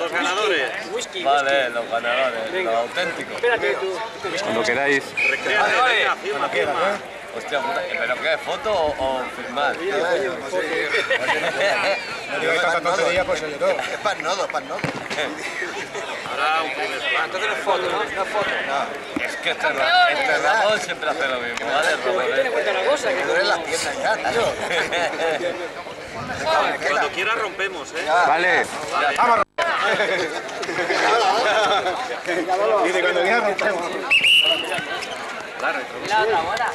los ganadores. Whisky. Vale, los ganadores, los auténticos. Espérate tú. Cuando queráis. Firma, firma. Hostia puta, ¿pero qué? ¿Foto o filmar? No digo tanta tontería, pues oye todo. Es para nodo, para nodo. Ahora un primer plan. Entonces no es foto, ¿no? No es foto. Es que este Ramón siempre hace lo mismo, ¿vale? Pero ten en cuenta una cosa, que Me duelen las piernas ya, tío. Cuando quiera rompemos, ¿eh? Vale. Vamos. Dice, cuando quieras rompemos. la otra buena.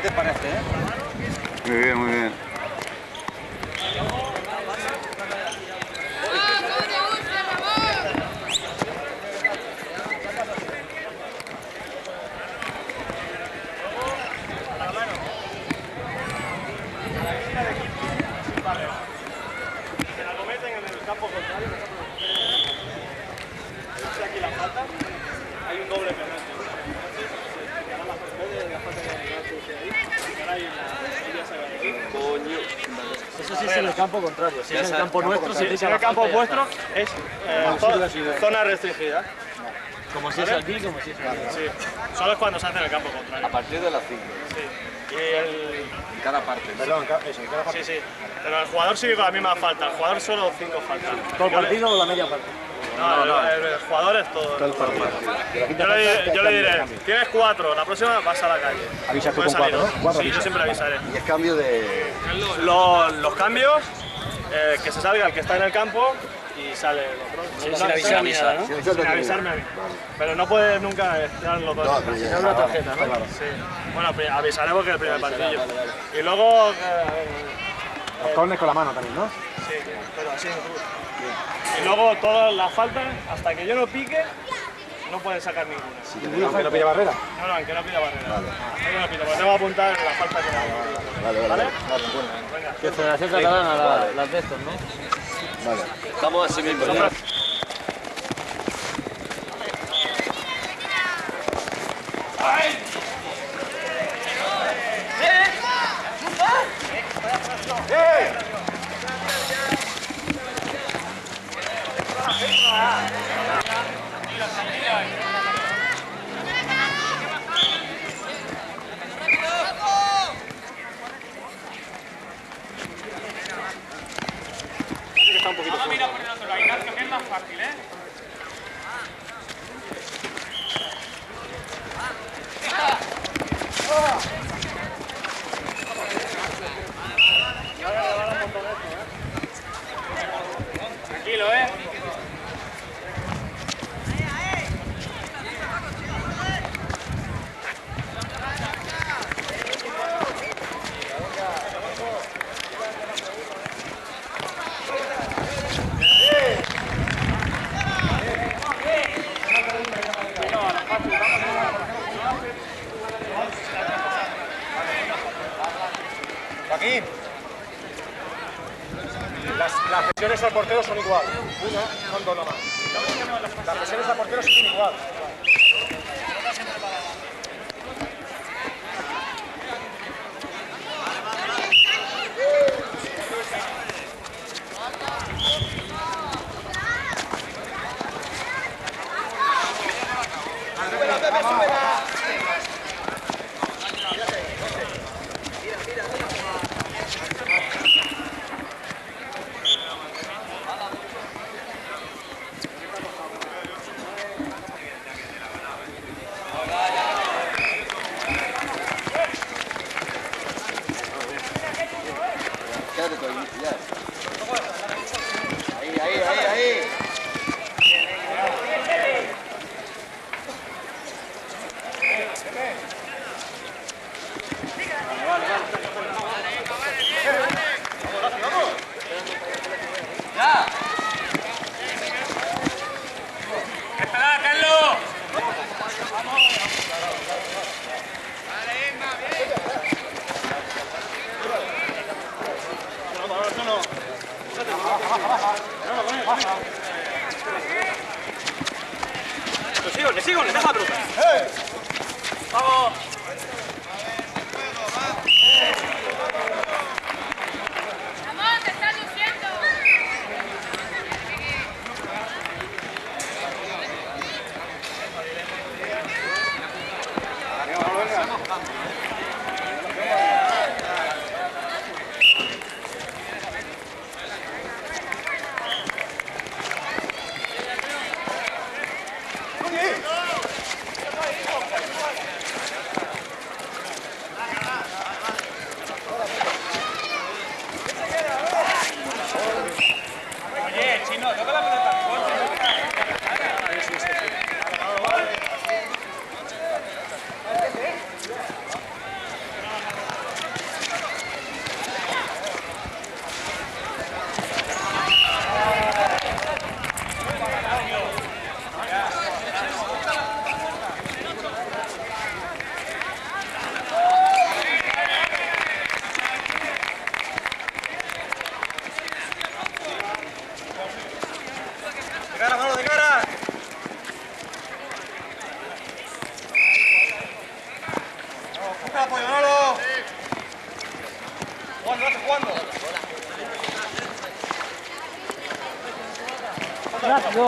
¿Qué te parece, Muy bien, muy bien. Se la cometen en el campo contrario, nosotros aquí la falta, hay un doble penalti. Entonces, se hará la falta de Eso sí es en el campo contrario. Si es en el campo nuestro, Si es en el campo vuestro, es zona restringida. como si es aquí, como si es aquí. Sí, solo es cuando se hace en el campo contrario. A partir de las 5. Sí. Y el... En cada parte. Perdón, eso, cada parte. Sí, sí. Pero el jugador sigue con la misma falta. El jugador solo 5 faltas. ¿Todo el partido o la media parte? No, el jugador es todo. El partido. Yo le diré, tienes 4, la próxima vas a la calle. Avisas tú Puedes con salir, 4, ¿no? 4 Sí, yo siempre avisaré. Y es cambio de... Los cambios, que se salga el que está en el campo y sale el otro. Sin avisar ni nada, ¿no? Sin avisarme a mí. Pero no puedes nunca estar los dos. pero ya- Sin una tarjeta, ¿no? Sí. Bueno, avisaré porque es el primer partido. Y luego... Los cornes con la mano también, ¿no? sí, pero así en cruz. Y luego todas las faltas, hasta que yo no pique, no puedes sacar ninguna. Aunque no pilla barrera. No, aunque no pida barrera. Hasta que no pida, porque tengo que apuntar la falta que hago. ¿Vale? Venga. Que Federación Catalana, las de estos, ¿no? Estamos así mismo. ¿Ya? Tranquilo, ¿eh? Joaquín. Las presiones al portero son igual. Una, son dos nomás. Las presiones al portero son igual. Le sigo, le deja la pelota. ¡Vamos! ¡Ramón, te estás luciendo! Oye, Chino, toca la pelota. De cara, Manolo, de cara. Busca apoyo, Manolo. Jugando, jugando. Rápido.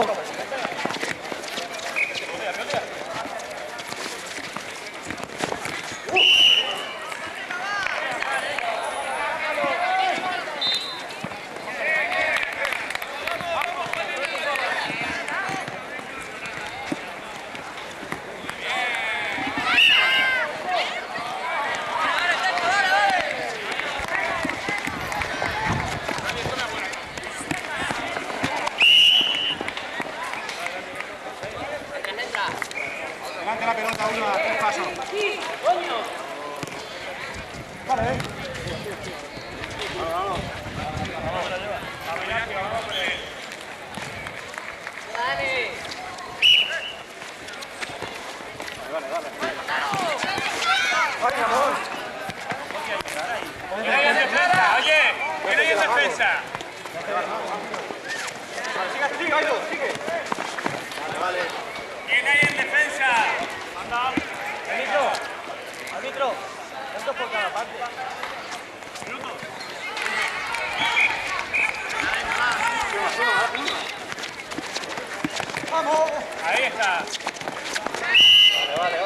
Levante la pelota uno a 3 pasos. Vale. ¿Quién hay en defensa? Oye, ¿quién hay en defensa? Sigue, Aido, sigue. ¿Quién hay en defensa? Anda. Árbitro, puntos por cada parte. Vamos. Ahí está. Vale.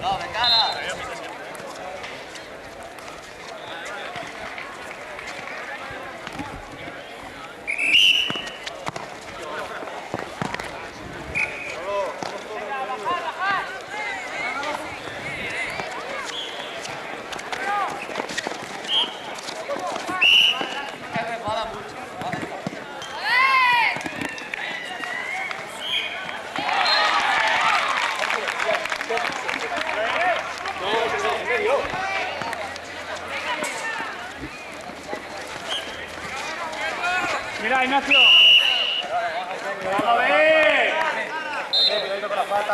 No, de cara. Mira, Ignacio. Vamos a ver. Cuidadito con la falta.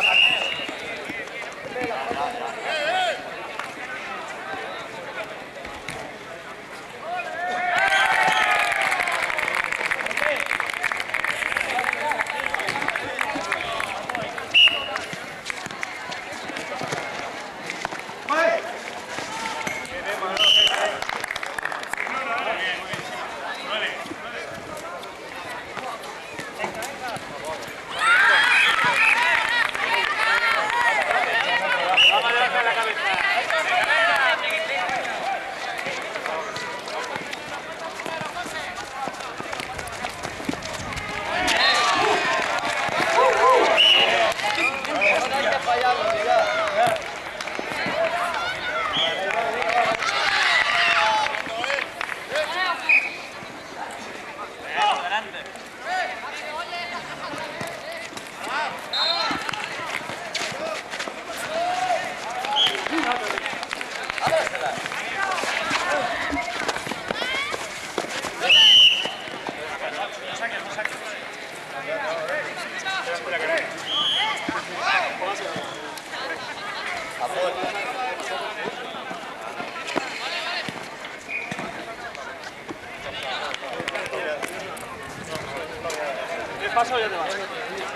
paso ya te vas.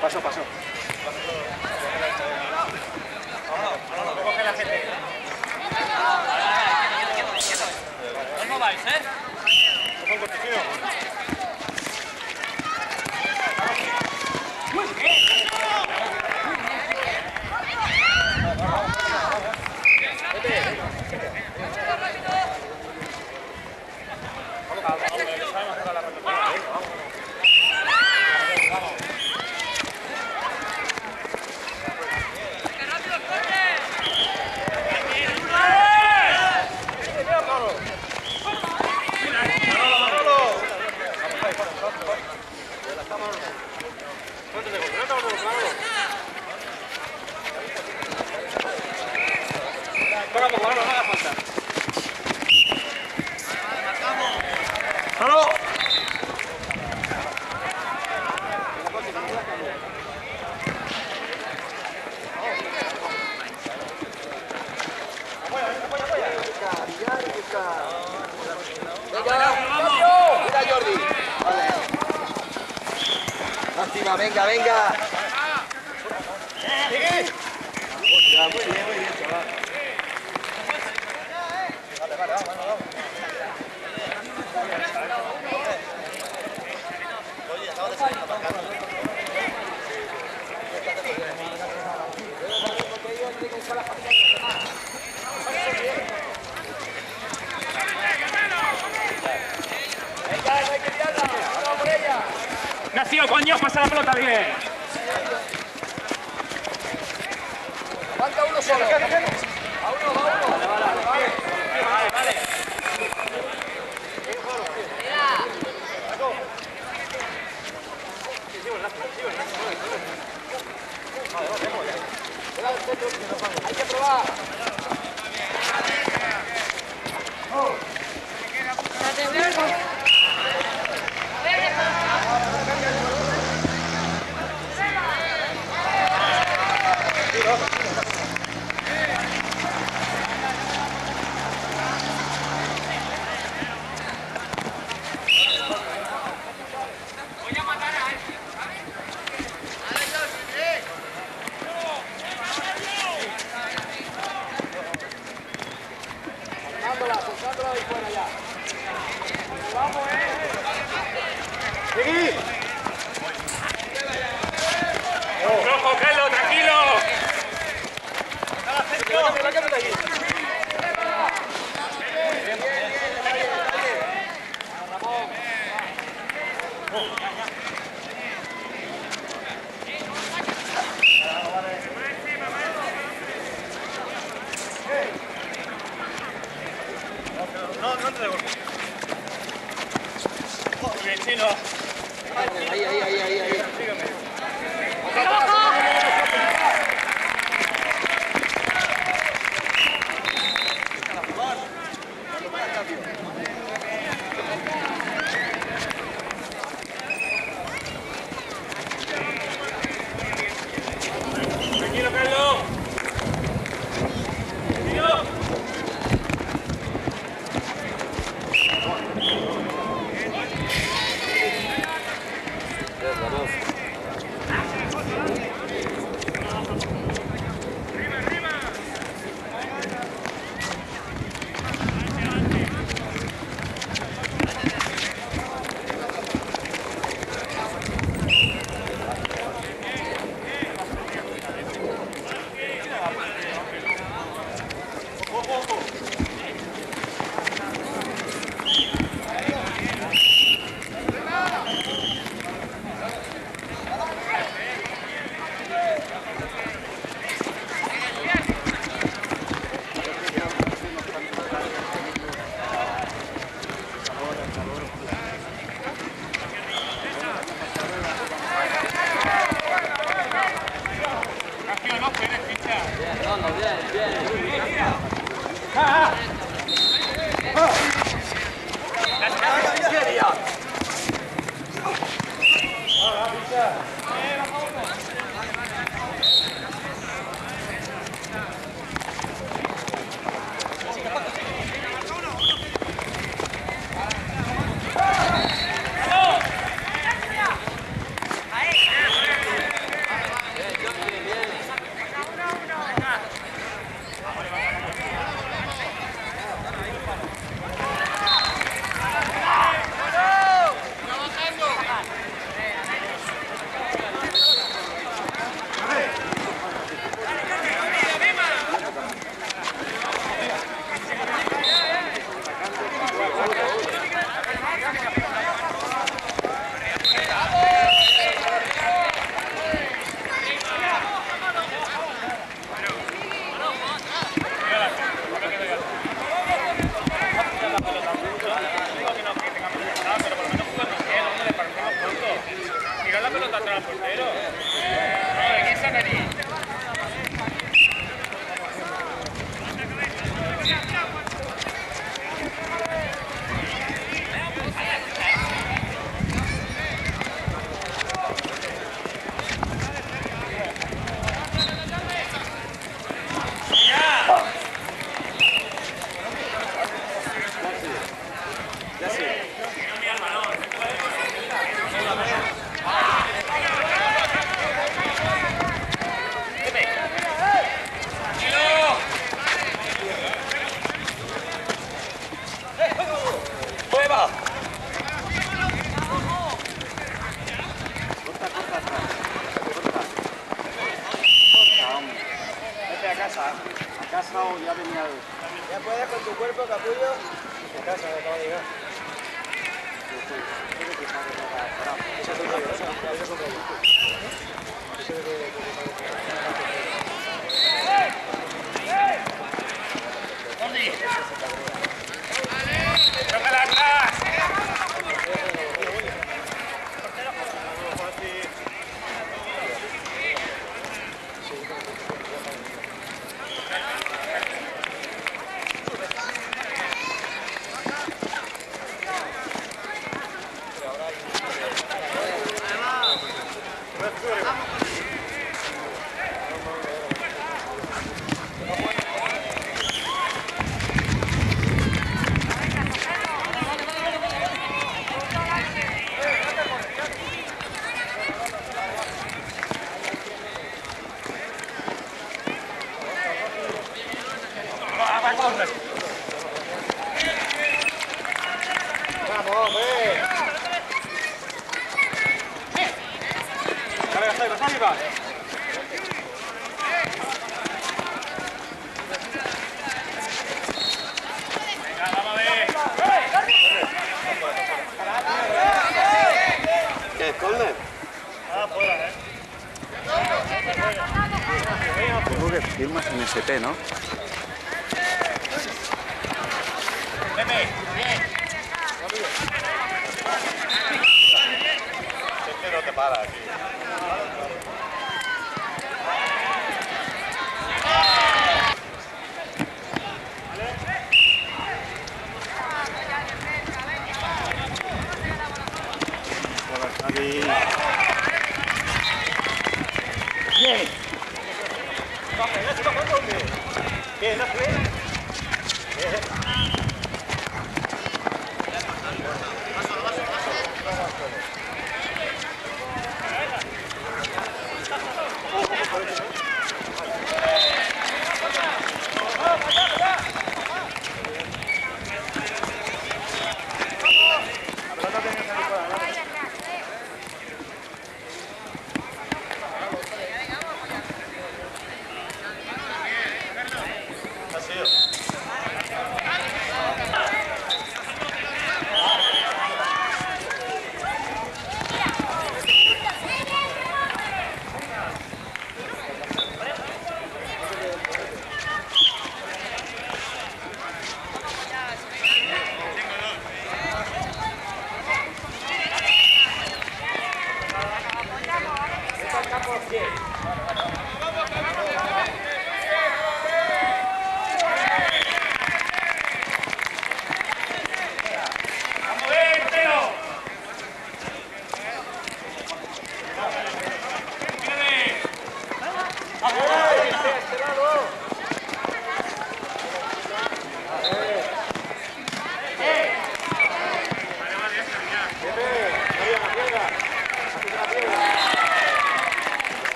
Paso, paso. Coge la gente. ¿Cómo vais, Coge un cortecino. Toca poco, ahora no haga falta. ¡Halo! Mira Jordi. Vale. Lástima, venga, venga. Ostras, muy bien, chaval. Nació, coño, pasa la pelota bien. Falta uno solo. A uno, va uno. Vale. Hay que probar. Soltándola y fuera ya. Vamos, ¡Seguí! ¡Rojo, Carlos, tranquilo! No te devuelvo. Muy bien, Chino. Ahí. Tranquilo, Carlos. Vamos. pelota atrás al portero. No, ¿quién saca allí? A casa o ya venía. Ya puedes con tu cuerpo, capullo. A casa, acaba de llegar. ¡Tócala atrás! ¡Vamos, ve! ¡Arriba! Venga, vamos a ver. ¿Qué esconde? Ah, fuera, Tengo que firmas en SP, ¿no? Pepe, bien. Es que no te para aquí. Bien. ¿Qué? ¿No fue?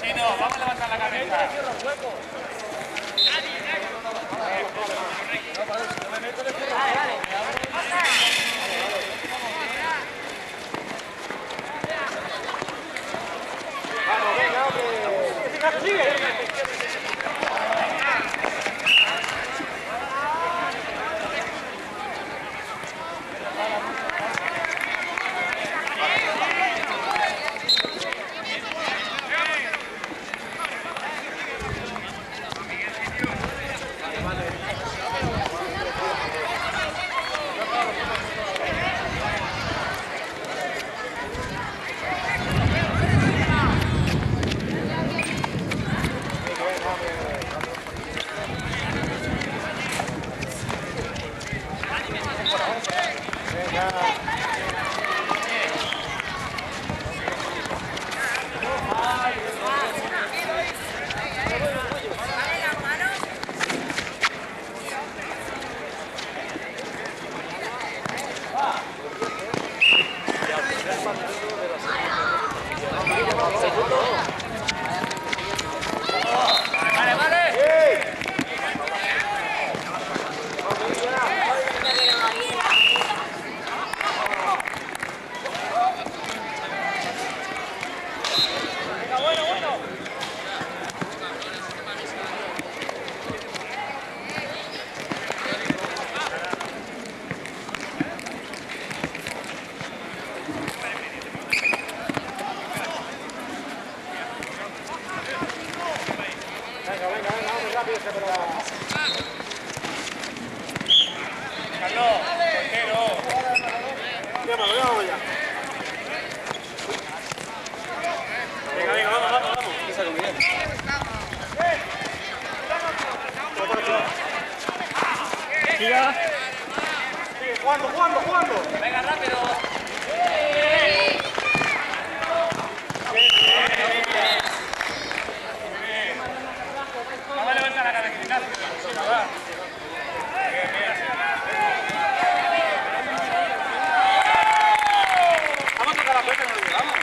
Chino, vamos a levantar la cabeza. Vamos, venga, hombre. Sigue. Carlos, portero. Llámalo ya. Venga, vamos. Siga. Sigue, jugando. Venga, rápido. Vamos a levantar la cabeza, Ignacio. Sí, va. Vamos a tocar la puerta, no lo llevamos.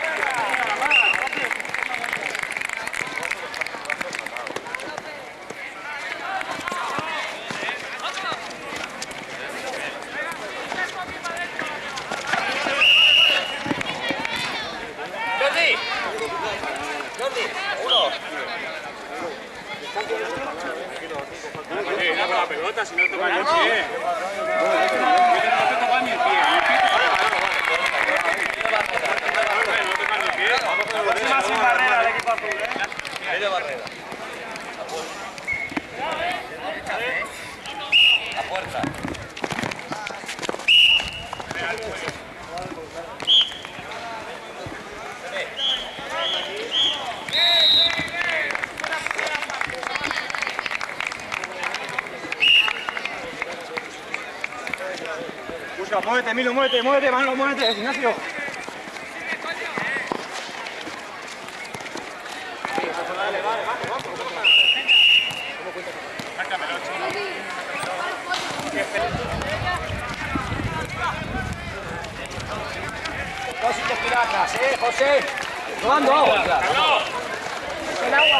No con la pelota, si no toca ni el pie. No te toca ni el pie. No toca ni el pie. Más sin barrera el equipo azul, ¿eh? Hay de barrera. A fuerza. Busca, muévete, Emilio, muévete, Manolo, muévete, Ignacio. Cositos piratas, José. Tomando agua. El agua.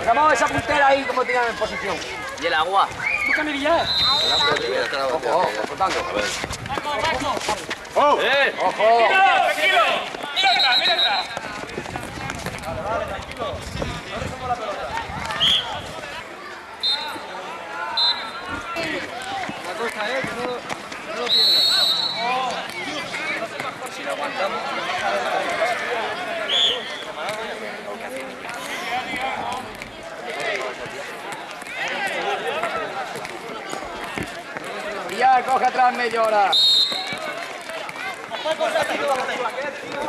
Vamos esa puntera ahí, como tiran en posición. ¿Y el agua? Búscame billar. Ojo, cortando. ¡Oh! Ojo. Tranquilo. Mira atrás. La cosa es que no lo pierdas. Si lo aguantamos. Ya, coge atrás media hora.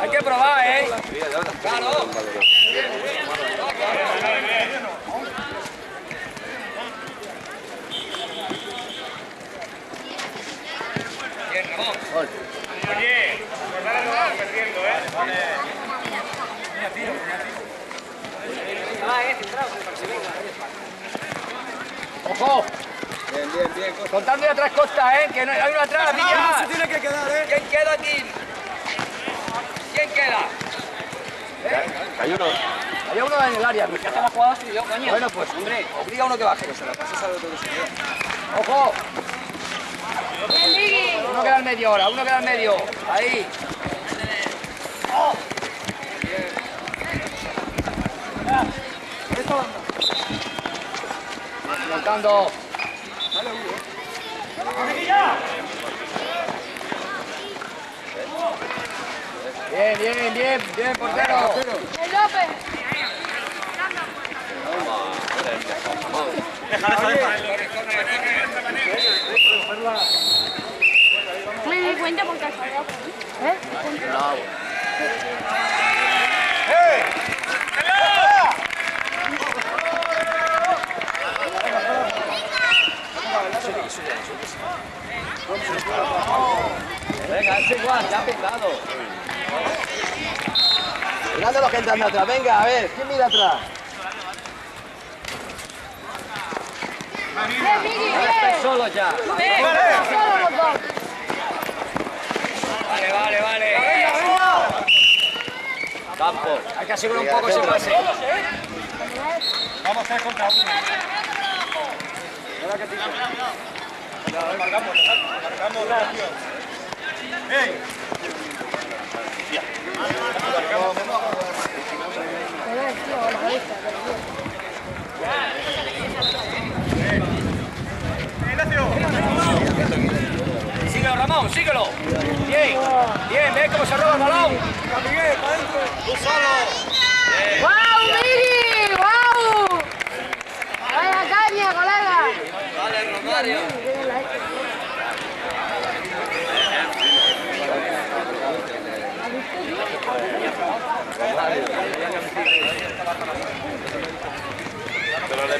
Hay que probar, ¿eh? Claro. Bien, Ramón. Oye, recordad que vamos perdiendo, ¿eh? ¡Ojo! Bien. Contando ya 3 costas, ¿eh? Que no hay uno atrás, Villa. Se tiene que quedar, ¿eh? ¿Quién queda aquí? ¿Quién queda? Hay uno. Hay uno en el área. ¿Me la jugada soy yo, coño? Bueno, pues, hombre, obliga a uno que baje. Se la pases a otro que se queda. ¡Ojo! Uno queda en medio ahora, uno queda en medio. Ahí. ¡Oh! Bien. Montando. Bien, portero. El López. Me di cuenta porque al fallado. Venga, es igual, ya ha pegado. Mirando los que entran de atrás. Venga, a ver, ¿quién mira atrás? Ahora estáis solos ya. Solo los dos. Vale. Campo. Hay que asegurar un poco ese pase. Vamos a hacer contra uno. Marcamos la acción. ¡Ey!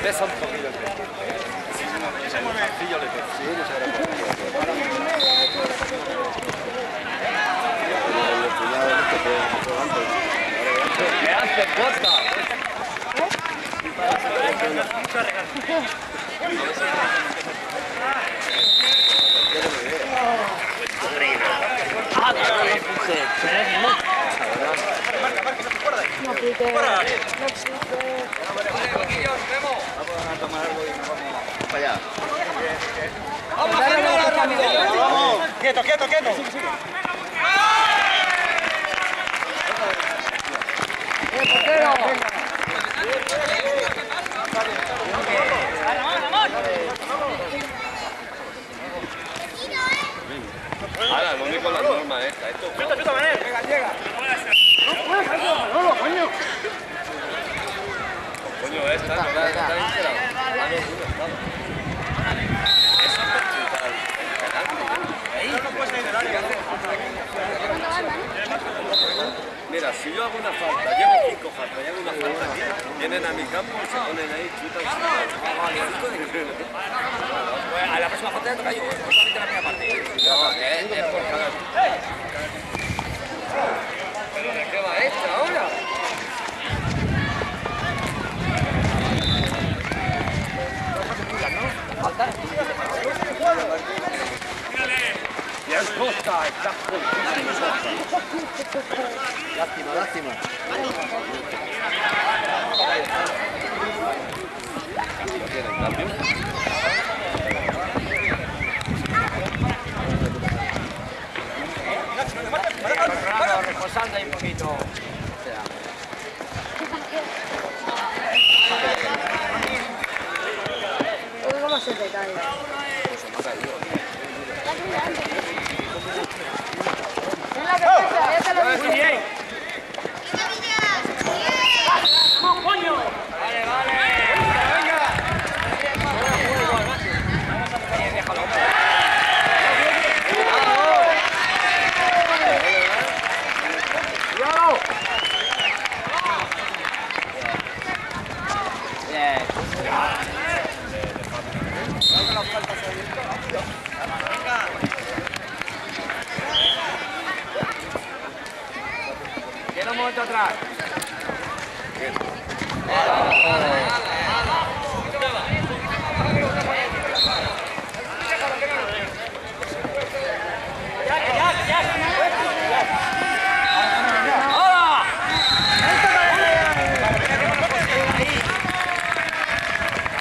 pesa un poquito el pecho. Sí, yo le peso. Sí, yo sé ¿qué hace, Costa? No pique. No pique. Para allá. Quieto, quieto, quieto. Ahora, vamos con las normas estas. Esto Chuta, Manel. Venga, llega. coño, esta, no está enterado. Ah, no, tú no estabas. Eso es por chutar. Mira, si yo hago una falta, llevo 5 faltas, y hago una falta aquí, vienen a mi campo y se ponen ahí, chutan. A la próxima falta ya toca yo, solamente la primera parte. No, es por cada... ¿Pero de qué va esta ahora? Y es Costa, está Lástima, lástima. ¿Quieren cambio? reposando ahí un poquito. ¿Cómo se te cae? Es la que pesa, ya te lo dije. Muy bien. Vale, vale. Déjalo. Queda un momento atrás.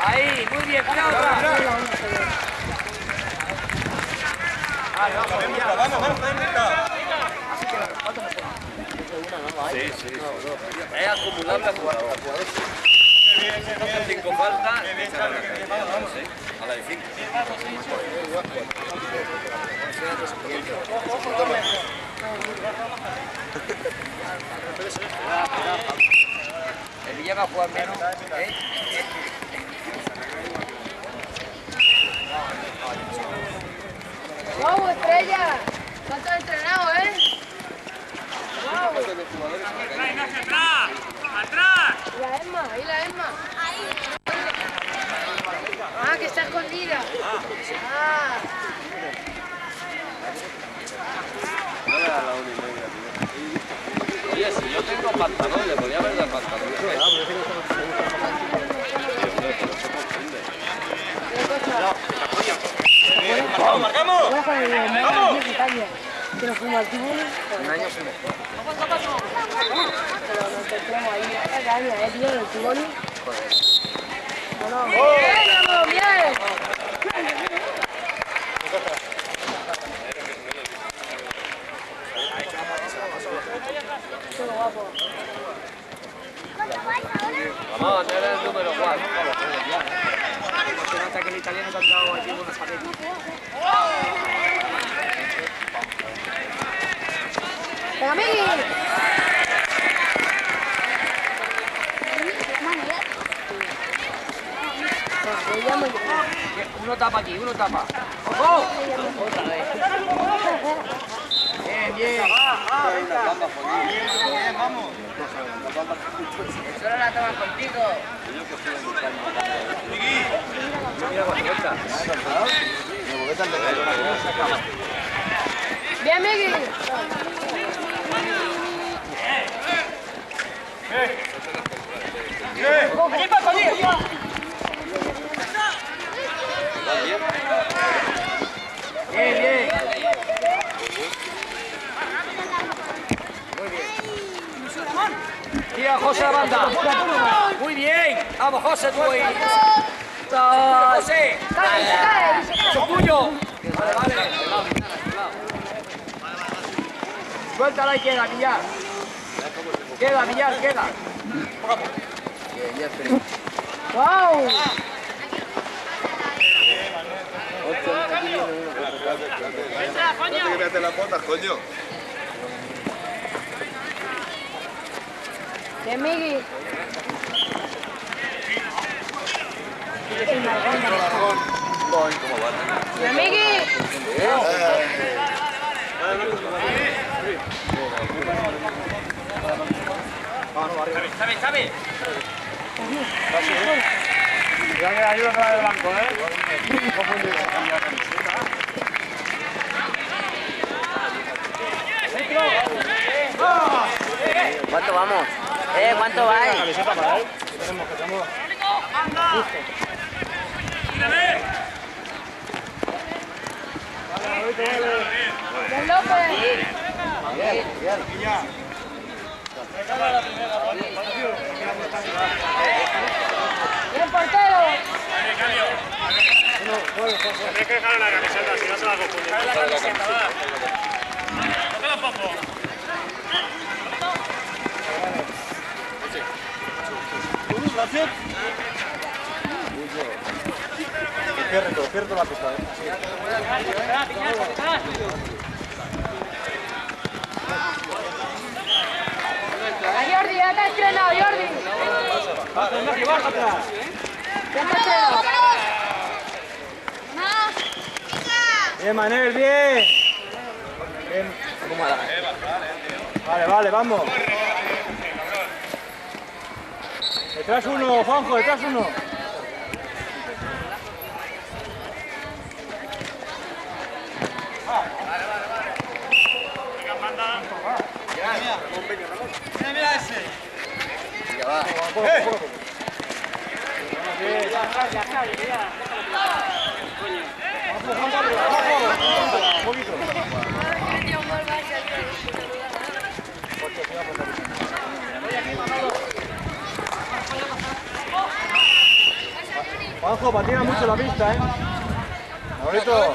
Ahí, muy bien, cuidado atrás. Sí, sí. Es acumulable a jugador. 5 faltas y se van a caer. A la de 5. El Villa va a jugar menos. ¡Wow, estrella! ¿Cuánto has entrenado, ¡Wow! ¡Atrás! ¡Atrás! ¿Y la Emma? ¿Y la Emma? Ah, que está escondida. Ah. Oye, si yo tengo pantalón, le podía haber dado pantalón. ¡Marcamos! Voy a poner el ¡vamos! Que nos fuimos al tiburón. Un año fuimos. Pero nos encontramos ahí. Esta caña, tío, en el tiburón. No, no. ¡Oh! ¡Bien, vamos, bien! Qué guapo. Vamos a tener el número 4. Se nota que el italiano te han dado aquí buenos paquetes. ¡Venga, Miki! Uno tapa aquí, uno tapa. ¡Ojo! Otra vez. Bien, bien. Bien, vamos. Solo la toman contigo. Bien, Miguel. ¡Allí, Paco, allí! Bien, bien. Tira, José, la banda. Muy bien. Vamos, José, tú ahí. José. Cae. ¡Eso es tuyo! Vale, vale. Suéltala y queda, Villar. Queda, Villar, queda. Wow. No te metes las botas, coño. Bien, Miguel. Bien, Miguel. ¿Sabe? Ya que ayuda a del banco, ¿eh? ¿Cuánto vamos? ¿Cuánto va? Camiseta para él. Que tenemos. Bien, López. Bien, portero. Tienes que dejarle la camiseta, si no se va a confundir. Dale la camiseta, va. Tócala un poco. Cierto la pista, Jordi, ya te has estrenado, Jordi. baja atrás. Ya te has estrenado. Bien, Manel, bien. Bien. Vale, vamos. Detrás uno, Juanjo, detrás uno. Mira ese. Ya va. Juanjo, patina mucho la pista, Bonito.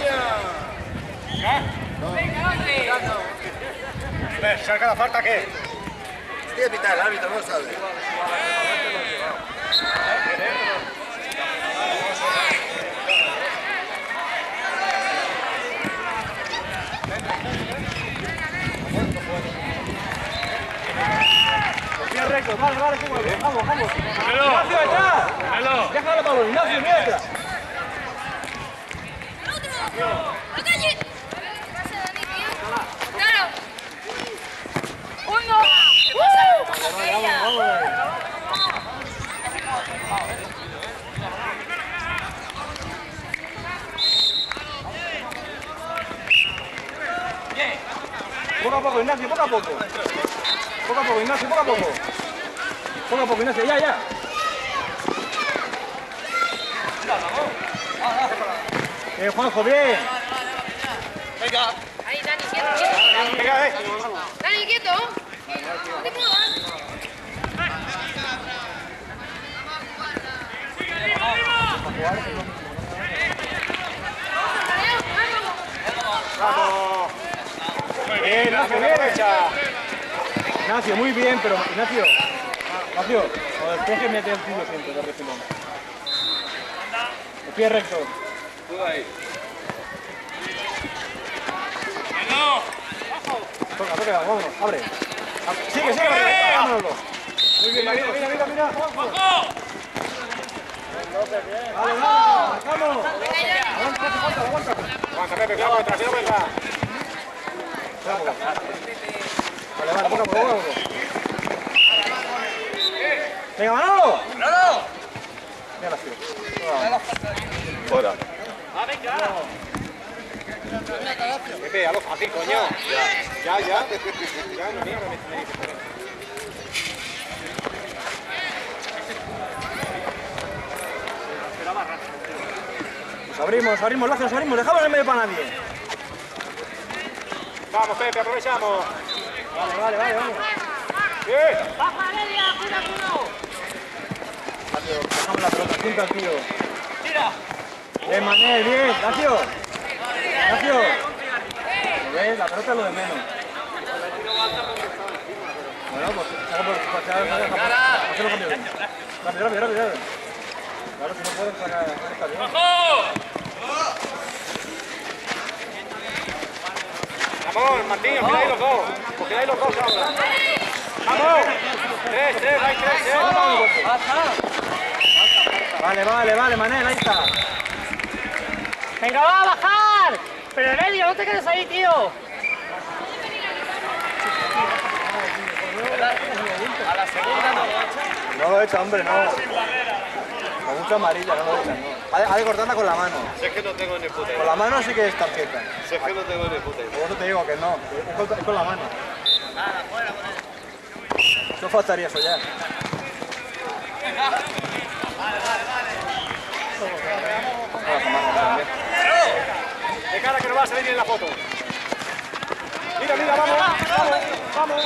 ¿Saca la falta qué? Tiene que pitar el árbitro, no lo sabe. Bien recto, vale, vamos. Déjalo. Ignacio, detrás. Déjalo. Déjalo, Pablo, Ignacio, mira detrás. Poco a poco, Ignacio, poco a poco. Poco a poco, Ignacio, poco a poco. Poco a poco, Ignacio, ya. Juanjo, bien. Venga. Ahí, Dani, quieto. Venga, Dani, quieto. No te muevas. Bien, Ignacio, bien. Ignacio, muy bien, pero Ignacio, joder, tienes que meter el tiro siempre, de refilón. El pie recto. Tú ahí. Toca, vámonos, abre. Sigue, vámonos. Muy bien, mira. Juanjo. Vale, vamos. Aguanta, Pepe, cuidado detrás, no venga. Vale, poco a poco. ¡Venga, Manolo! ¡Manolo! Mira, tío. Fuera. Pepe, a lo fácil, coño. Ya. Ya, no mierda, me dice. Pues abrimos, Lazo, nos abrimos, dejamos en medio para nadie. Vamos, Pepe, aprovechamos. Vale, vamos. Bien. ¡Baja, Ledia! ¡Cuidado! Dejamos la pelota, junto al tío. ¡Tira! Bien, Manel, bien, Lacio. ¿Ves? La pelota es lo de menos. Bueno, pues hacerlo conmigo. Rápido. Claro, si no pueden sacar esta bien. Vamos, Martín, os quedáis los dos. Ahora. ¡Vamos! ¡Tres! Vale, Manel, ahí está. ¡Venga, va a bajar! Pero Ledia, no te quedes ahí, tío. A la segunda no. No lo echa, hombre, no. Con mucha amarilla, no lo echan, no. Ha de cortarla con la mano. Si es que no tengo ni puta idea. Con la mano sí que es tarjeta. Si es que no tengo ni puta idea. Por eso te digo que no, es con la mano. No faltaría eso ya. De cara que no va a salir bien la foto. Mira, vamos.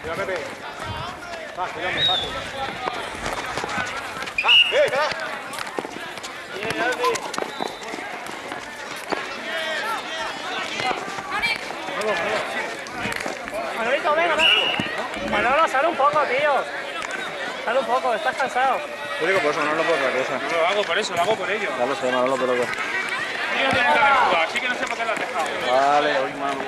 Mira, Pepe. Fácil. Bien, Aldi. Manolito, venga. Manolo, sal un poco, tío. Sal un poco, estás cansado. Yo digo por eso, no por otra cosa. No lo hago por eso, lo hago por ello. Ya lo sé, Manolo, pero... Sí que no tiene que haber jugado, así que no sé por qué lo has dejado. Vale, hoy Manolo.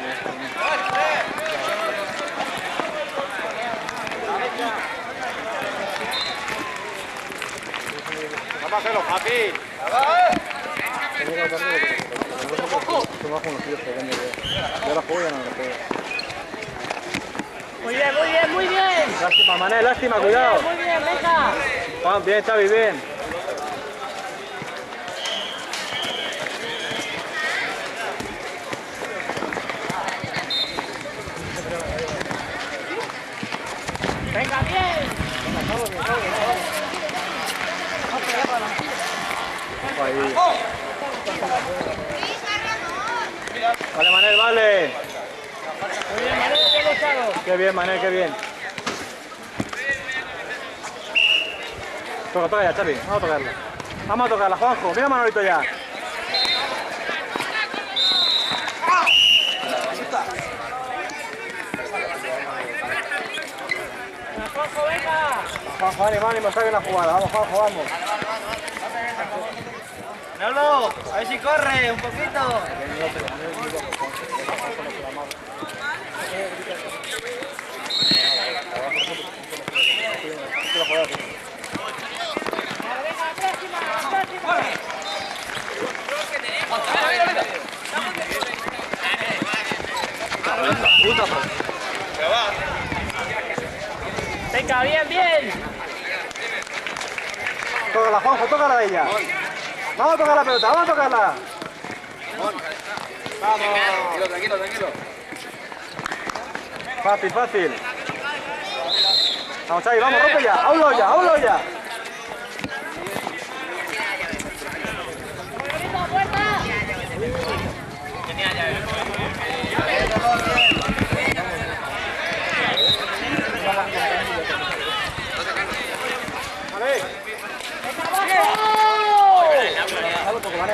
Vamos a hacerlo fácil. Yo la juego y ya no la juego. Muy bien. Lástima, Manel, lástima, cuidado. Muy bien, venga. Juan, bien, Xavi, bien. Venga, bien. Vale, Manel, vale. Muy bien, Manolo, bien luchado. Qué bien, Manel, qué bien. Toca ya, Xavi, vamos a tocarla. Vamos a tocarla, Juanjo. Mira Manolito ya. Juanjo, venga. Juanjo, ánimo, está bien la jugada. Vamos, Juanjo, vamos. Manolo, a ver si corre un poquito. Venga, bien. Tócala, Juanjo, tócala de ella. Vamos a tocar la pelota, vamos a tocarla. Vamos. Tranquilo. Fácil. Vamos, Xavi, vamos, rompe ya. Aulo ya.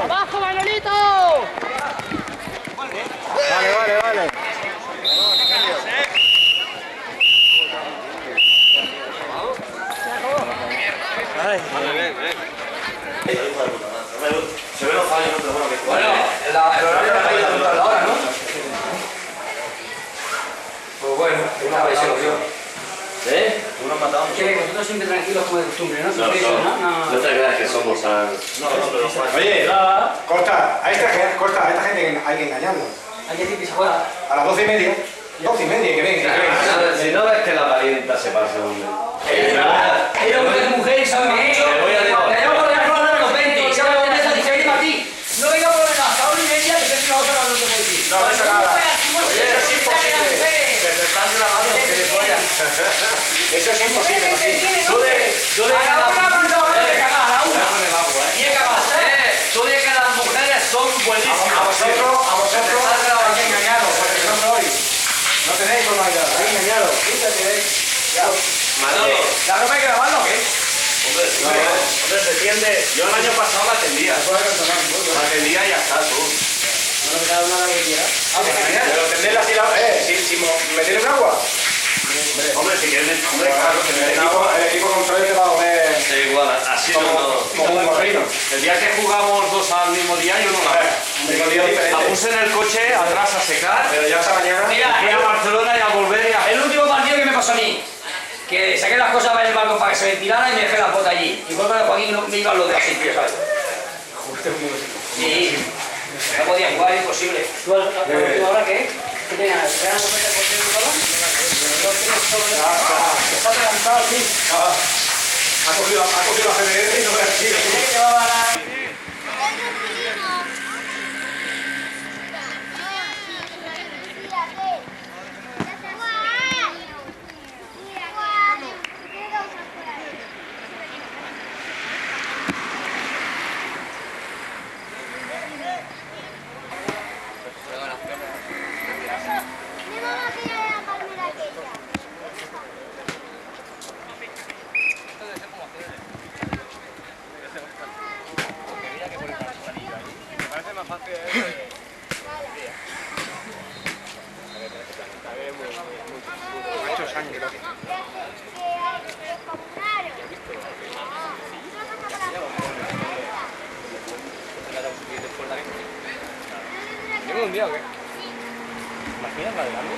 ¡Abajo, Manolito! Vale. Se ve los fallos, pero bueno, que... Bueno, el horario la caída dentro de la hora, ¿no? Pues bueno, una versión. ¿Eh? Uno matado. Che, vosotros siempre tranquilos como de costumbre, ¿no? No te creas que somos tan... Oye, corta, a esta gente hay que engañarlos. Hay que decir que se juega. A las 12:30, 12:30, que ven. Si no ves que la parienta se pasa, hombre. Hay hombres y mujeres, ¿sabes? Te voy a decir. Tenemos que hablar de los 20, ¿sabes? ¿Dónde está diferente para ti? No venga por las 1:30, que es una otra no te puedo decir. No, eso nada. Oye, eso es imposible. Que te están grabando, que follas. Eso es imposible, Martín. Tú de A la una mandó de cagar, a la una. Y he cagado. Tú de que las mujeres son buenísimas. A vosotros hay que engañaros, porque no sois. No tenéis normalidad, hay que engañaros. Manolo. ¿La ropa hay que lavarlo o qué? Hombre, se tiende. Yo el año pasado la atendía. La atendía y ya está, tú. Pero tenderla así, si meterle un agua. Hombre, si quieres, hombre, claro, que me den agua. El equipo contrario te va a joder Sí, igual, así como un gorrino. El día que jugamos dos al mismo día, yo no la Un día la diferente. puse en el coche atrás a secar. Pero ya esta mañana... Mira, Fui a Barcelona y a volver y a... el último partido que me pasó a mí, que saqué las cosas para el balcón para que se ventilaran y me dejé la bota allí. Y cuando Joaquín no me iban los dedos así, tío, ¿sabes? Sí, no podía jugar, imposible. ¿Tú ahora qué? ¿Qué tenías? ¿Tenías un por el balón? Está adelantado, sí. Ha cogido la CDR y no me ha sido. ¿Tengo un día o qué? ¿Imaginas la de algo?